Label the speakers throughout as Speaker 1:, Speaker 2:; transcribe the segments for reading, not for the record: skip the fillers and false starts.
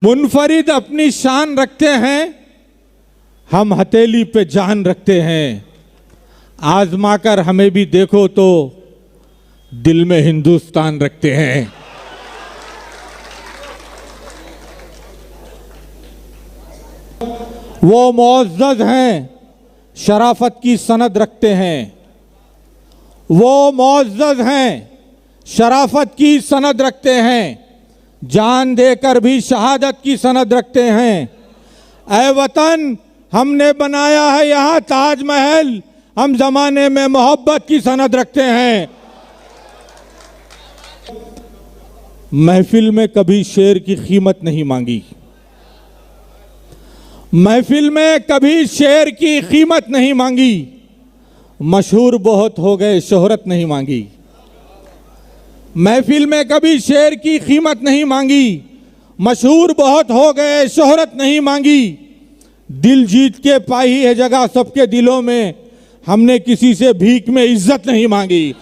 Speaker 1: मुनफरिद अपनी शान रखते हैं, हम हथेली पे जान रखते हैं। आजमा कर हमें भी देखो तो दिल में हिंदुस्तान रखते हैं। वो मुअज़्ज़ज़ हैं, शराफत की सनद रखते हैं। वो मुअज़्ज़ज़ हैं, शराफत की सनद रखते हैं। जान देकर भी शहादत की सनद रखते हैं। ऐ वतन, हमने बनाया है यहाँ ताजमहल, हम जमाने में मोहब्बत की सनद रखते हैं। महफिल में कभी शेर की कीमत नहीं मांगी, महफिल में कभी शेर की कीमत नहीं मांगी। मशहूर बहुत हो गए, शोहरत नहीं मांगी। महफिल में कभी शेर की कीमत नहीं मांगी। मशहूर बहुत हो गए, शोहरत नहीं मांगी। दिल जीत के पाई है जगह सबके दिलों में, हमने किसी से भीख में इज्जत नहीं मांगी।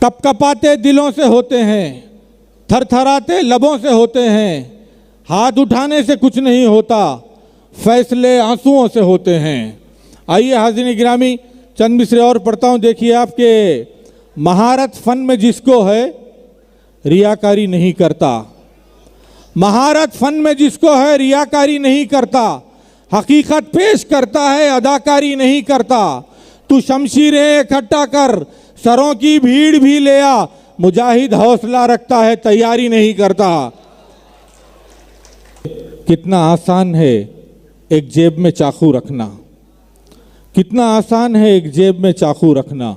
Speaker 1: कपकपाते दिलों से होते हैं, थरथराते लबों से होते हैं। हाथ उठाने से कुछ नहीं होता, फैसले आंसुओं से होते हैं। आइए हाज़िरीन गिरामी, चंद मिसरे और पढ़ता हूँ। देखिए, आपके महारत फन में जिसको है रियाकारी नहीं करता। महारत फन में जिसको है रियाकारी नहीं करता। हकीकत पेश करता है, अदाकारी नहीं करता। तू शमशीरें इकट्ठा कर, सरों की भीड़ भी ले आ। मुजाहिद हौसला रखता है, तैयारी नहीं करता। कितना आसान है एक जेब में चाकू रखना, कितना आसान है एक जेब में चाकू रखना।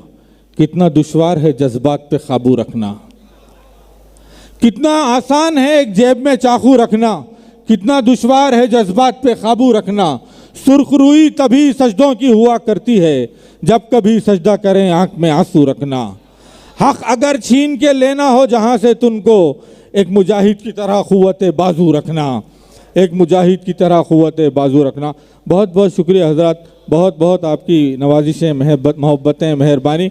Speaker 1: कितना दुश्वार है जज्बात पे काबू रखना। कितना आसान है एक जेब में चाकू रखना, कितना दुश्वार है जज्बात पे काबू रखना। सुर्खरुई तभी सजदों की हुआ करती है, जब कभी सजदा करें आंख में आंसू रखना। हक अगर छीन के लेना हो जहां से तुमको, एक मुजाहिद की तरह क़ुव्वत बाजू रखना, एक मुजाहिद की तरह क़ुव्वत बाजू रखना। बहुत बहुत शुक्रिया हज़रात, बहुत बहुत आपकी नवाजिशें, मोहब्बतें, मेहरबानी।